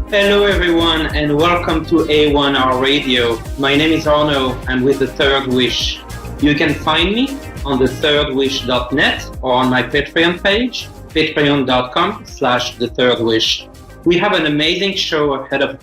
Hello everyone and welcome to A1R Radio. My name is Arnaud. I'm with The Third Wish. You can find me on thethirdwish.net or on my Patreon page, patreon.com/The Third Wish. We have an amazing show ahead of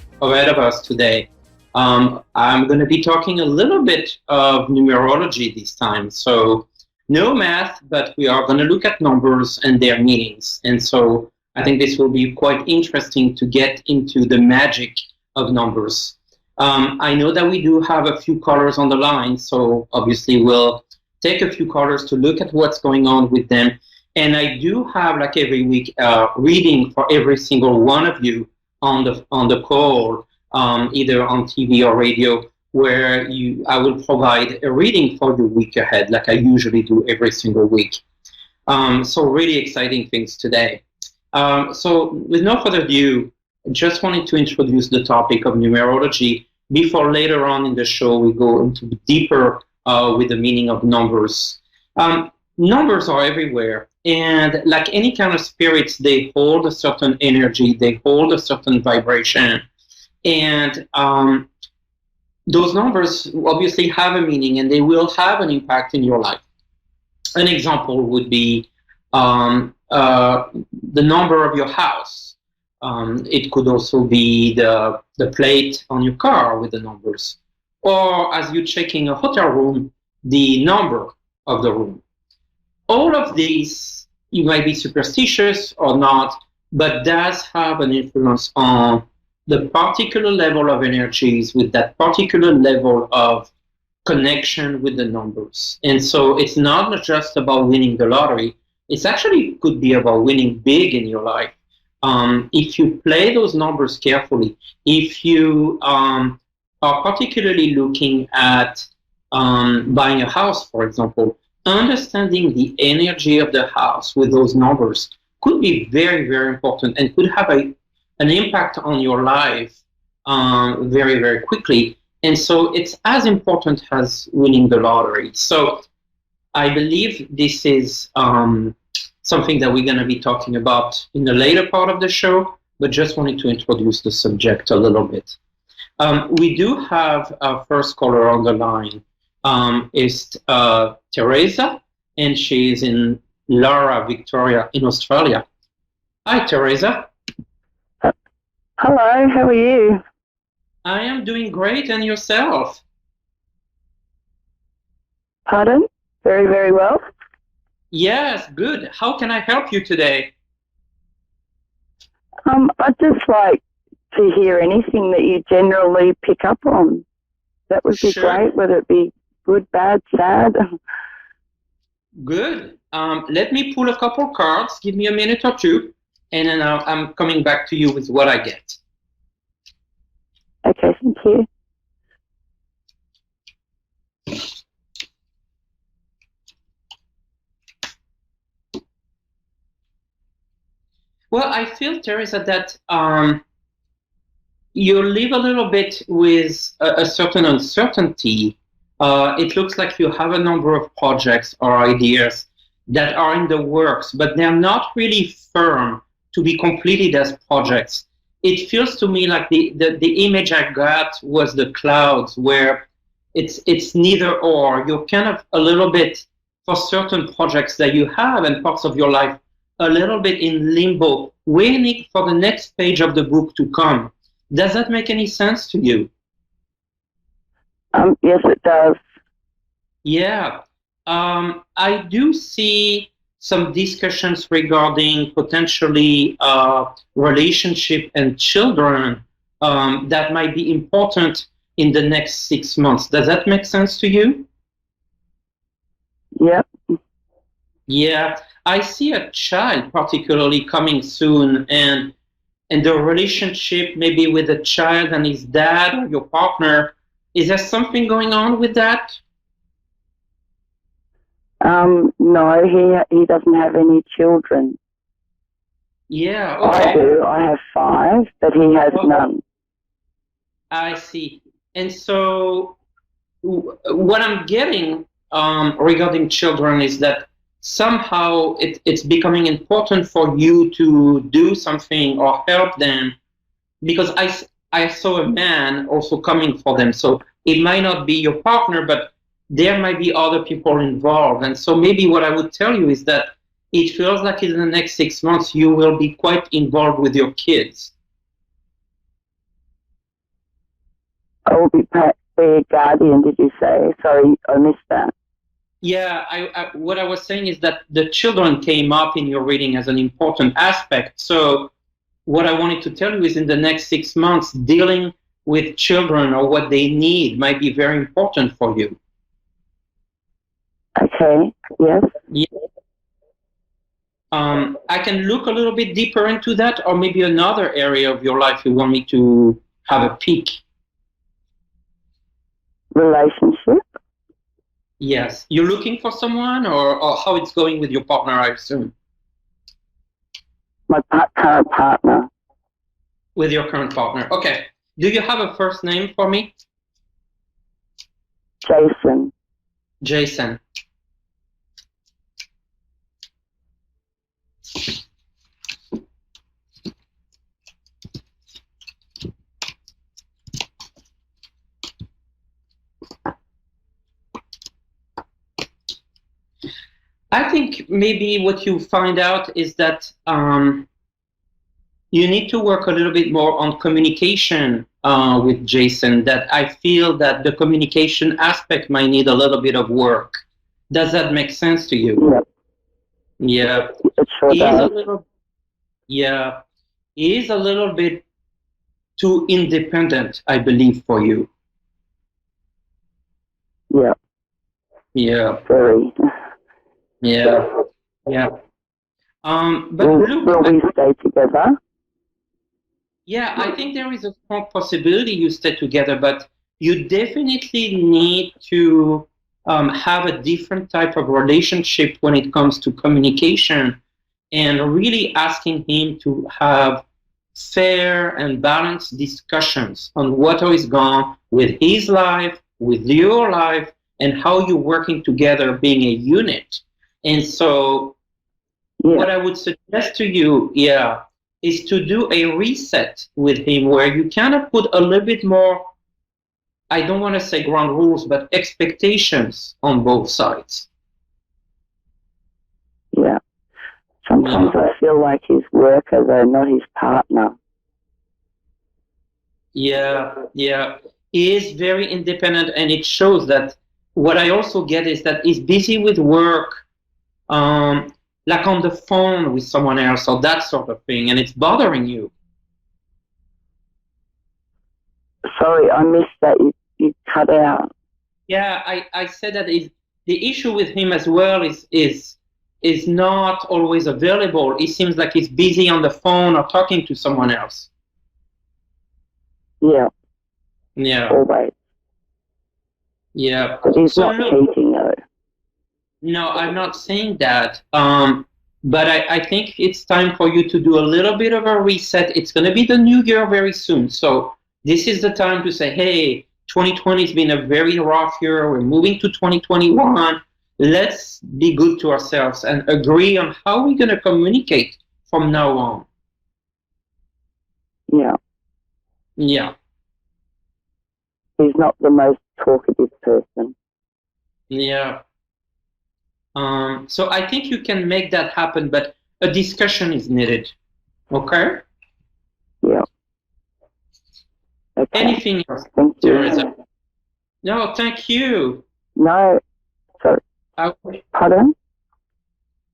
us today. I'm going to be talking a little bit of numerology this time. So no math, but we are going to look at numbers and their meanings. And so I think this will be quite interesting to get into the magic of numbers. I know that we do have a few callers on the line, so obviously we'll take a few callers to look at what's going on with them. And I do have, like every week, reading for every single one of you on the call, either on TV or radio, where I will provide a reading for the week ahead, like I usually do every single week. So really exciting things today. So with no further ado, I just wanted to introduce the topic of numerology before later on in the show we go into deeper with the meaning of numbers. Numbers are everywhere, and like any kind of spirits, they hold a certain energy, they hold a certain vibration, and those numbers obviously have a meaning and they will have an impact in your life. An example would be the number of your house. It could also be the plate on your car with the numbers. Or as you're checking a hotel room, the number of the room. All of these, you might be superstitious or not, but does have an influence on the particular level of energies with that particular level of connection with the numbers. And so it's not just about winning the lottery. It's actually could be about winning big in your life. If you play those numbers carefully, if you are particularly looking at buying a house, for example, understanding the energy of the house with those numbers could be very, very important and could have an impact on your life very, very quickly. And so it's as important as winning the lottery. So I believe this is something that we're going to be talking about in the later part of the show, but just wanted to introduce the subject a little bit. We do have our first caller on the line. Is Teresa, and she's in Lara, Victoria, in Australia. Hi, Teresa. Hello, how are you? I am doing great, and yourself? Pardon? Very, very well. Yes, good. How can I help you today? I'd just like to hear anything that you generally pick up on. That would be great, whether it be good, bad, sad. Good. Let me pull a couple cards. Give me a minute or two, and then I'm coming back to you with what I get. Okay, thank you. Well, I feel, Teresa, that you live a little bit with a certain uncertainty. It looks like you have a number of projects or ideas that are in the works, but they're not really firm to be completed as projects. It feels to me like the image I got was the clouds, where it's neither or. You're kind of a little bit, for certain projects that you have and parts of your life, a little bit in limbo, waiting for the next page of the book to come. Does that make any sense to you? Yes, it does. Yeah. I do see some discussions regarding potentially relationship and children that might be important in the next 6 months. Does that make sense to you? Yep. Yeah. I see a child particularly coming soon, and the relationship maybe with the child and his dad or your partner. Is there something going on with that? No, he doesn't have any children. Yeah, okay. I do. I have 5, but he has none. I see. And so what I'm getting regarding children is that somehow it's becoming important for you to do something or help them because I saw a man also coming for them. So it might not be your partner, but there might be other people involved. And so maybe what I would tell you is that it feels like in the next 6 months you will be quite involved with your kids. I will be their guardian, did you say? Sorry, I missed that. Yeah, what I was saying is that the children came up in your reading as an important aspect. So what I wanted to tell you is in the next 6 months, dealing with children or what they need might be very important for you. Okay, yes. Yeah. I can look a little bit deeper into that, or maybe another area of your life you want me to have a peek. Relationship? Yes. You're looking for someone, or how it's going with your partner, I assume? My current partner. With your current partner. Okay. Do you have a first name for me? Jason. Jason. I think maybe what you find out is that you need to work a little bit more on communication with Jason. That I feel that the communication aspect might need a little bit of work. Does that make sense to you? Yep. Yeah. It sure does. Yeah. He is a little bit too independent, I believe, for you. Yeah. Yeah. Very. Yeah. Yeah. But will we stay together? Yeah, I think there is a strong possibility you stay together, but you definitely need to have a different type of relationship when it comes to communication and really asking him to have fair and balanced discussions on what is going on with his life, with your life, and how you're working together being a unit. And so what I would suggest to you, is to do a reset with him where you kind of put a little bit more, I don't want to say ground rules, but expectations on both sides. Yeah. Sometimes I feel like his worker, though, not his partner. Yeah. He is very independent, and it shows that what I also get is that he's busy with work, like on the phone with someone else or that sort of thing, and it's bothering you. Sorry, I missed that. You cut out. Yeah, I said that the issue with him as well is not always available. It seems like he's busy on the phone or talking to someone else. Yeah. Yeah. Always. Yeah. But he's not cheating, though. No, I'm not saying that. But I think it's time for you to do a little bit of a reset. It's going to be the new year very soon. So this is the time to say, hey, 2020 has been a very rough year. We're moving to 2021. Let's be good to ourselves and agree on how we're going to communicate from now on. Yeah. Yeah. He's not the most talkative person. Yeah. So I think you can make that happen, but a discussion is needed. Okay? Yeah. Okay. Anything else? Thank you. Teresa? No, thank you. No. Sorry. Pardon?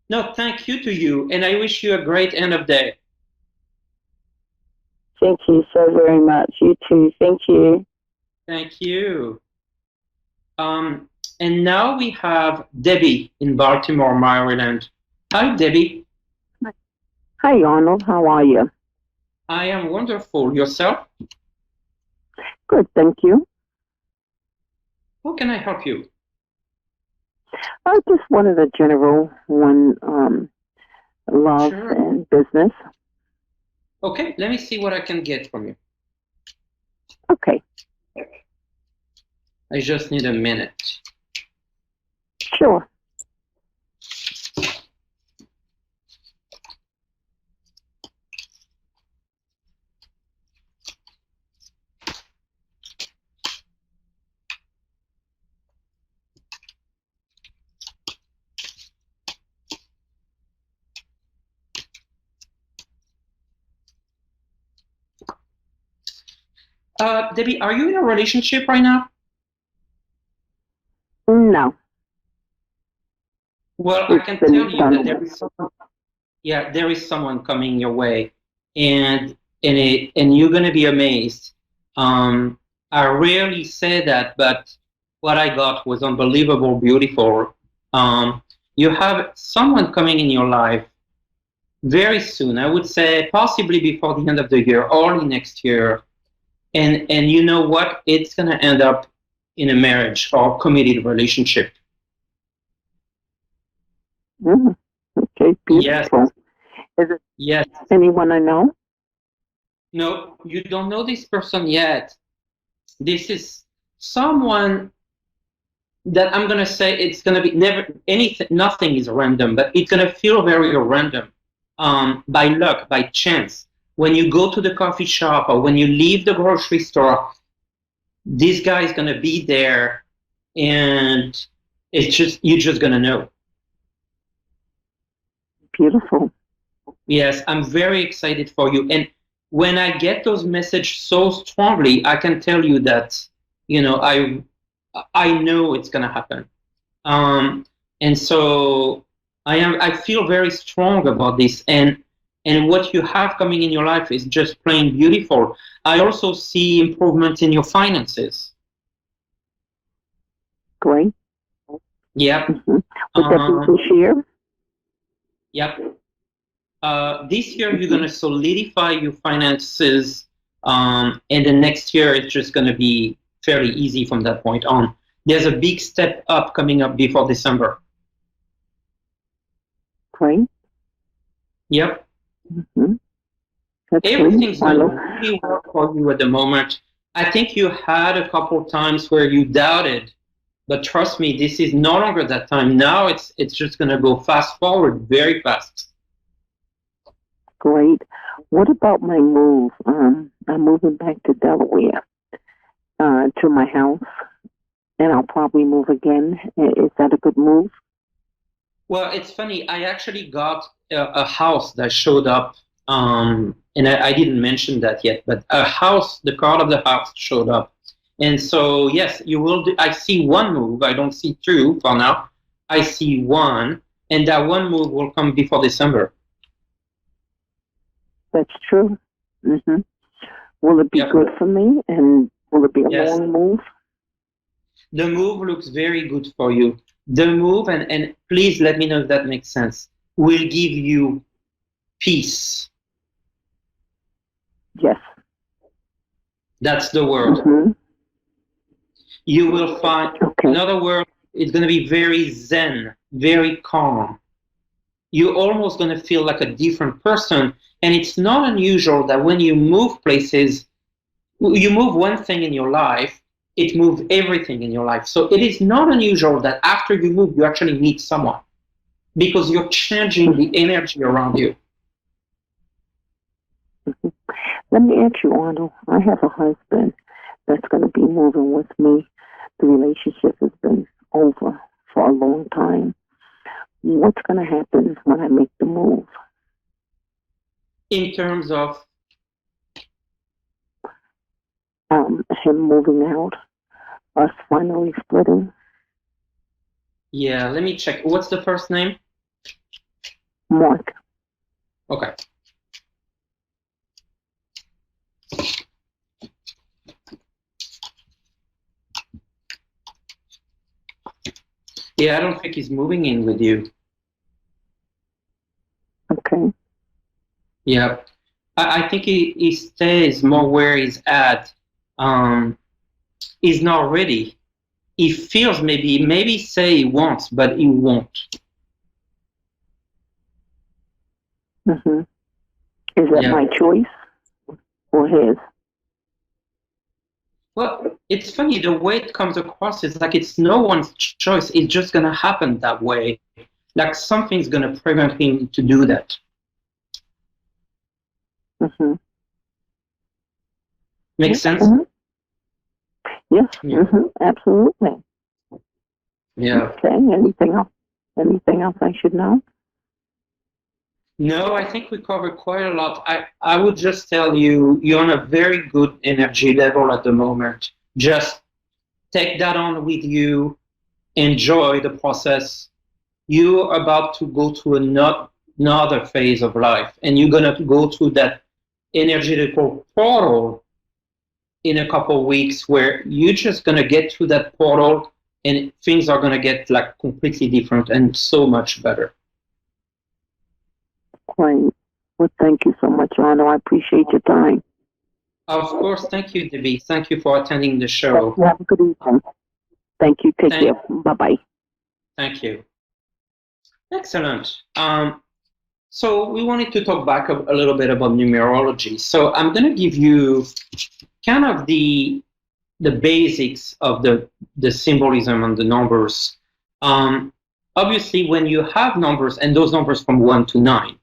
No, thank you to you, and I wish you a great end of day. Thank you so very much. You too. Thank you. Thank you. And now we have Debbie in Baltimore, Maryland. Hi, Debbie. Hi, Arnold. How are you? I am wonderful. Yourself? Good, thank you. How can I help you? I just wanted a general one, love Sure. and business. Okay, let me see what I can get from you. Okay. I just need a minute. Sure. Debbie, are you in a relationship right now? No. Well, I can tell you that there is someone coming your way, and you're gonna be amazed. I rarely say that, but what I got was unbelievable, beautiful. You have someone coming in your life very soon. I would say possibly before the end of the year, early next year. And you know what? It's gonna end up in a marriage or committed relationship. Okay, beautiful. Yes. Is it Yes. anyone I know? No, you don't know this person yet. This is someone that I'm gonna say it's gonna be never anything. Nothing is random, but it's gonna feel very random, by luck, by chance. When you go to the coffee shop or when you leave the grocery store, this guy is gonna be there, and you're just gonna know. Beautiful. Yes, I'm very excited for you. And when I get those messages so strongly, I can tell you that, I know it's gonna happen. And so I feel very strong about this, and what you have coming in your life is just plain beautiful. I also see improvement in your finances. Great. Yep. Would that be this year? Yep. This year you're going to solidify your finances, and the next year it's just going to be fairly easy from that point on. There's a big step up coming up before December. Great. Yep. That's Everything's great. going really well for you at the moment. I think you had a couple times where you doubted, but trust me, this is no longer that time. Now it's just going to go fast forward very fast. Great. What about my move? I'm moving back to Delaware, to my house, and I'll probably move again. Is that a good move? Well, it's funny. I actually got a house that showed up, and I didn't mention that yet, but a house, the card of the house showed up. And so, yes, you will do. I see one move. I don't see two for now. I see one, and that one move will come before December. That's true. Will it be good for me? And will it be a long move? The move looks very good for you. The move, and please let me know if that makes sense, will give you peace. Yes. That's the word. You will find, in other words, it's going to be very zen, very calm. You're almost going to feel like a different person. And it's not unusual that when you move places, you move one thing in your life, it moves everything in your life. So it is not unusual that after you move, you actually meet someone, because you're changing the energy around you. Let me ask you, Arnaud. I have a husband that's going to be moving with me. The relationship has been over for a long time. What's going to happen when I make the move? In terms of? Him moving out, us finally splitting. Yeah, let me check. What's the first name? Mark. Okay. Yeah, I don't think he's moving in with you. Okay. Yeah. I think he stays more where he's at. He's not ready. He feels maybe say he wants, but he won't. Is that my choice or his? Well, it's funny, the way it comes across is like it's no one's choice. It's just going to happen that way. Like something's going to prevent him to do that. Makes sense? Yes, absolutely. Yeah. Okay, anything else I should know? No, I think we covered quite a lot. I would just tell you, you're on a very good energy level at the moment. Just take that on with you, enjoy the process. You're about to go to another phase of life, and you're going to go through that energetical portal in a couple of weeks where you're just going to get through that portal and things are going to get like completely different and so much better. Great. Well, thank you so much, Arnaud. I appreciate your time. Of course. Thank you, Debbie. Thank you for attending the show. Have a good evening. Thank you. Take care. Bye-bye. Thank you. Excellent. So we wanted to talk back a little bit about numerology. So I'm going to give you kind of the basics of the symbolism and the numbers. Obviously, when you have numbers, and those numbers from 1 to 9,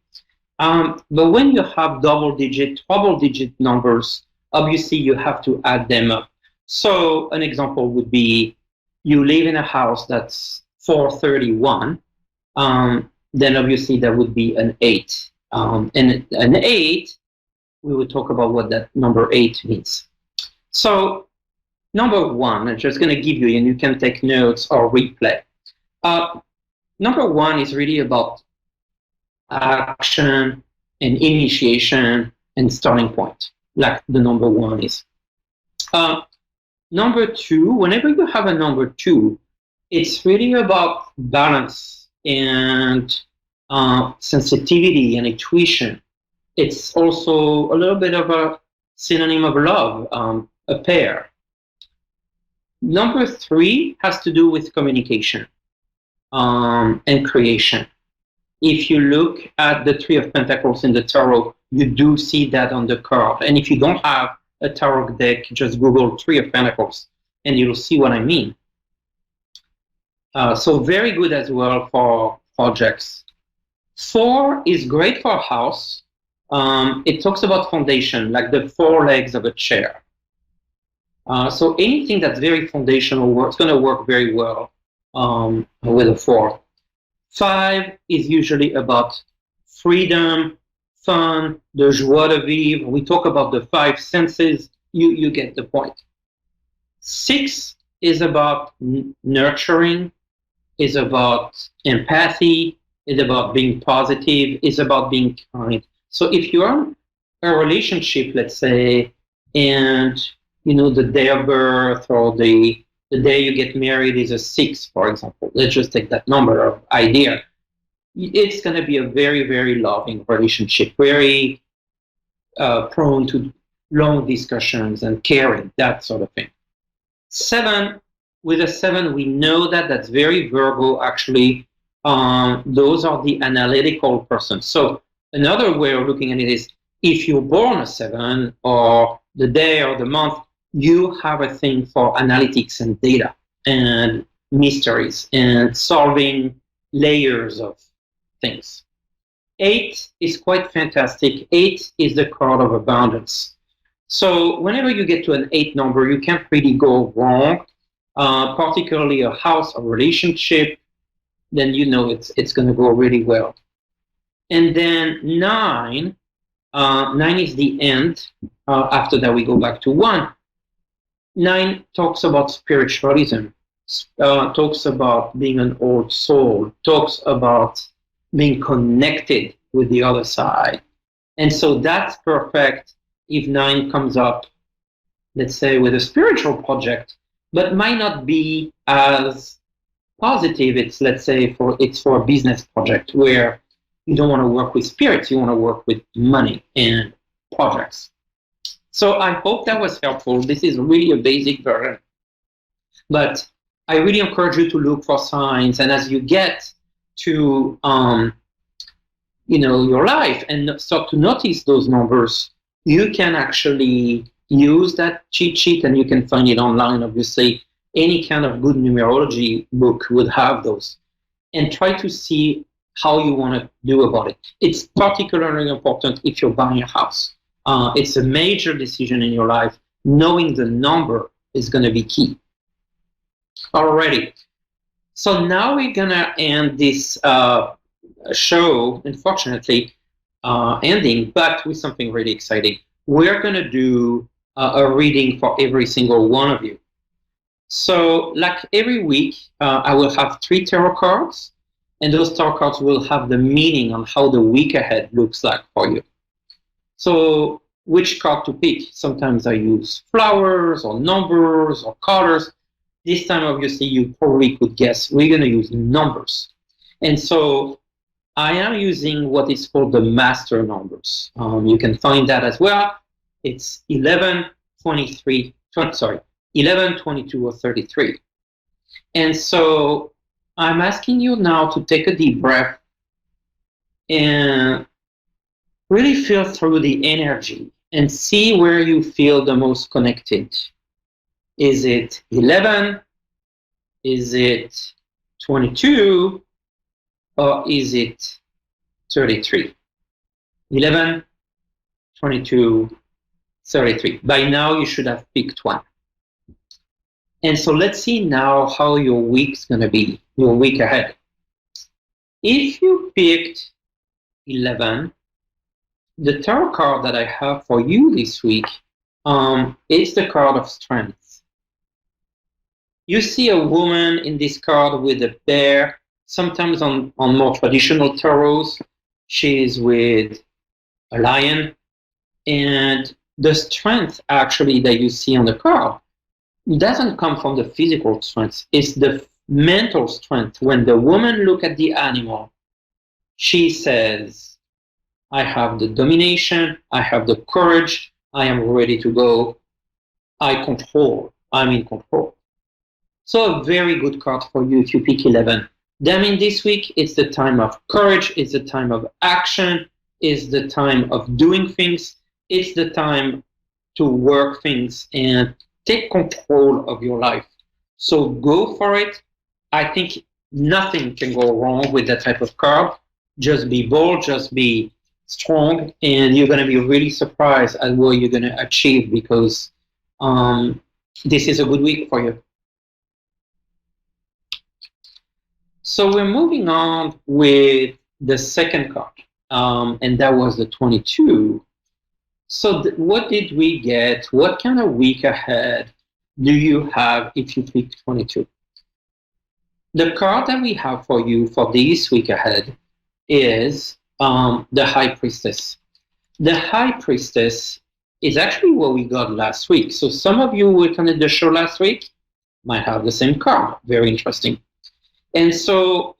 but when you have double-digit, treble-digit numbers, obviously you have to add them up. So an example would be you live in a house that's 431, then obviously that would be an 8. And an 8, we would talk about what that number 8 means. So number 1, I'm just going to give you, and you can take notes or replay. Number 1 is really about action and initiation and starting point, like the number 1 is. Number 2, whenever you have a number 2, it's really about balance and sensitivity and intuition. It's also a little bit of a synonym of love, a pair. Number 3 has to do with communication and creation. If you look at the 3 of Pentacles in the Tarot, you do see that on the card. And if you don't have a Tarot deck, just Google 3 of Pentacles, and you'll see what I mean. So very good as well for projects. 4 is great for a house. It talks about foundation, like the 4 legs of a chair. So anything that's very foundational is going to work very well with a 4. 5 is usually about freedom, fun, the joie de vivre. We talk about the 5 senses. You get the point. 6 is about nurturing, is about empathy, is about being positive, is about being kind. So if you're in a relationship, let's say, and the day of birth or the day you get married is a 6, for example. Let's just take that number of idea. It's going to be a very, very loving relationship, very prone to long discussions and caring, that sort of thing. 7, with a 7, we know that that's very Virgo, actually. Those are the analytical persons. So another way of looking at it is if you're born a 7 or the day or the month, you have a thing for analytics and data and mysteries and solving layers of things. 8 is quite fantastic. 8 is the card of abundance. So whenever you get to an 8 number, you can't really go wrong, particularly a house, a relationship, then it's going to go really well. And then 9 is the end. After that, we go back to 1. 9 talks about spiritualism, talks about being an old soul, talks about being connected with the other side. And so that's perfect if 9 comes up, let's say, with a spiritual project, but might not be as positive. It's, let's say, for a business project where you don't want to work with spirits, you want to work with money and projects. So I hope that was helpful. This is really a basic version, but I really encourage you to look for signs. And as you get to, your life and start to notice those numbers, you can actually use that cheat sheet, and you can find it online. Obviously, any kind of good numerology book would have those, and try to see how you want to do about it. It's particularly important if you're buying a house. It's a major decision in your life. Knowing the number is going to be key. Alrighty. So now we're going to end this show, unfortunately, ending, but with something really exciting. We're going to do a reading for every single one of you. So, like every week, I will have 3 tarot cards, and those tarot cards will have the meaning on how the week ahead looks like for you. So, which card to pick? Sometimes I use flowers or numbers or colors. This time, obviously, you probably could guess we're going to use numbers. And so I am using what is called the master numbers. You can find that as well. It's 11, 23, 11, 22, or 33. And so I'm asking you now to take a deep breath and really feel through the energy and see where you feel the most connected. Is it 11? Is it 22? Or is it 33? 11, 22, 33. By now, you should have picked one. And so let's see now how your week's going to be, your week ahead. If you picked 11, the tarot card that I have for you this week is the card of strength. You see a woman in this card with a bear. Sometimes on more traditional tarots, she's with a lion. And the strength actually that you see on the card doesn't come from the physical strength. It's the mental strength. When the woman looks at the animal, she says, I have the domination, I have the courage, I am ready to go, I'm in control. So a very good card for you if you pick 11. That means this week it's the time of courage, it's the time of action, it's the time of doing things, it's the time to work things and take control of your life. So go for it. I think nothing can go wrong with that type of card. Just be bold, just be strong, and you're going to be really surprised at what you're going to achieve because this is a good week for you. So we're moving on with the second card, and that was the 22. So what did we get? What kind of week ahead do you have if you pick 22? The card that we have for you for this week ahead is the High Priestess. The High Priestess is actually what we got last week. So some of you who attended the show last week might have the same card. Very interesting. And so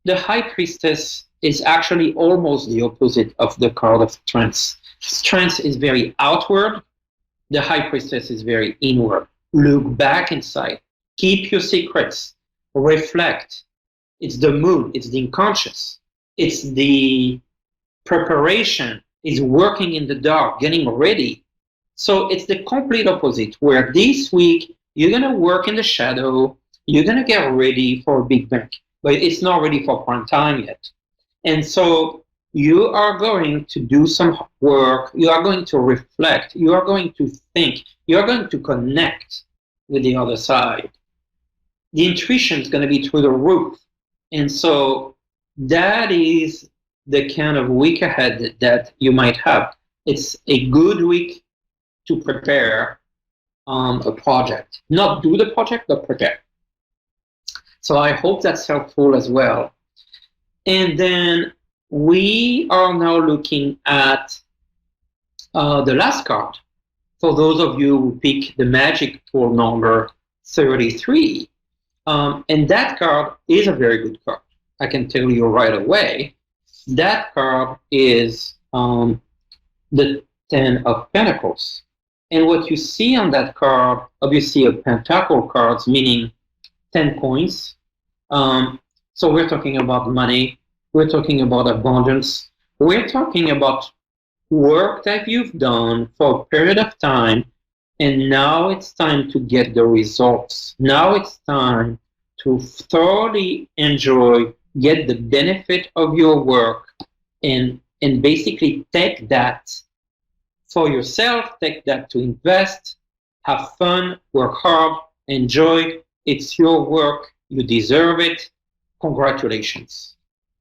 the High Priestess is actually almost the opposite of the card of Strength. Strength is very outward. The High Priestess is very inward. Look back inside. Keep your secrets. Reflect. It's the mood. It's the unconscious. It's the preparation. It's working in the dark, getting ready. So it's the complete opposite, where this week you're going to work in the shadow. You're going to get ready for a big bang, but it's not ready for prime time yet. And so you are going to do some work. You are going to reflect. You are going to think. You are going to connect with the other side. The intuition is going to be through the roof. And so that is the kind of week ahead that you might have. It's a good week to prepare a project. Not do the project, but prepare. So I hope that's helpful as well. And then we are now looking at the last card. For those of you who pick the magic tool number 33, and that card is a very good card. I can tell you right away. That card is the 10 of Pentacles. And what you see on that card, obviously a pentacle cards, meaning 10 coins. So we're talking about money. We're talking about abundance. We're talking about work that you've done for a period of time, and now it's time to get the results. Now it's time to thoroughly enjoy, get the benefit of your work, and basically take that for yourself, take that to invest, have fun, work hard, enjoy. It's your work. You deserve it. Congratulations.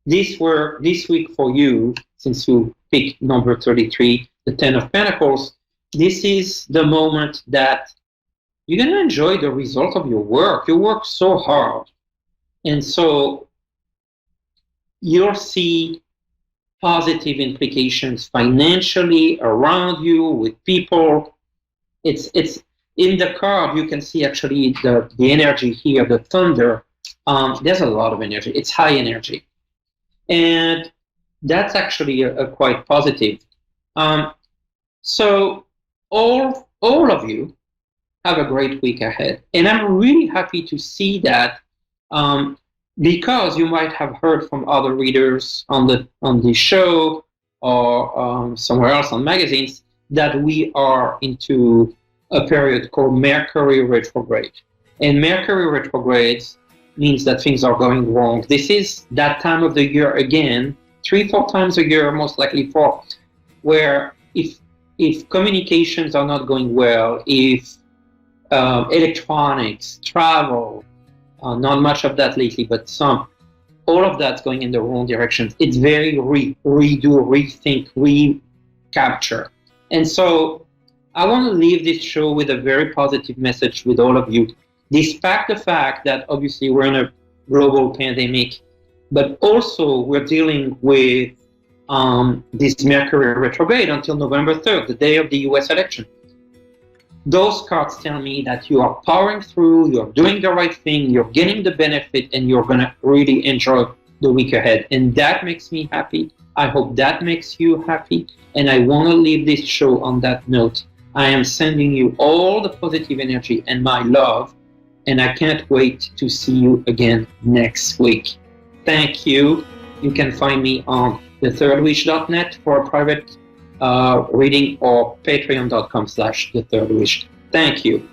this week for you, since you picked number 33, the 10 of Pentacles, this is the moment that you're going to enjoy the result of your work. You work so hard. And so you'll see positive implications financially around you, with people. It's in the card, you can see actually the energy here, the thunder. There's a lot of energy. It's high energy. And that's actually a quite positive. So all of you have a great week ahead. And I'm really happy to see that, because you might have heard from other readers on the show or somewhere else on magazines that we are into a period called Mercury Retrograde. And Mercury Retrograde means that things are going wrong. This is that time of the year again, 3-4 times a year, most likely 4, where if communications are not going well, if electronics, travel, not much of that lately, but some, all of that's going in the wrong direction. It's very redo, rethink, recapture. And so I want to leave this show with a very positive message with all of you, despite the fact that obviously we're in a global pandemic, but also we're dealing with this Mercury retrograde until November 3rd, the day of the US election. Those cards tell me that you are powering through, you're doing the right thing, you're getting the benefit, and you're going to really enjoy the week ahead. And that makes me happy. I hope that makes you happy. And I want to leave this show on that note. I am sending you all the positive energy and my love, and I can't wait to see you again next week. Thank you. You can find me on thethirdwish.net for a private reading or patreon.com/thethirdwish. Thank you.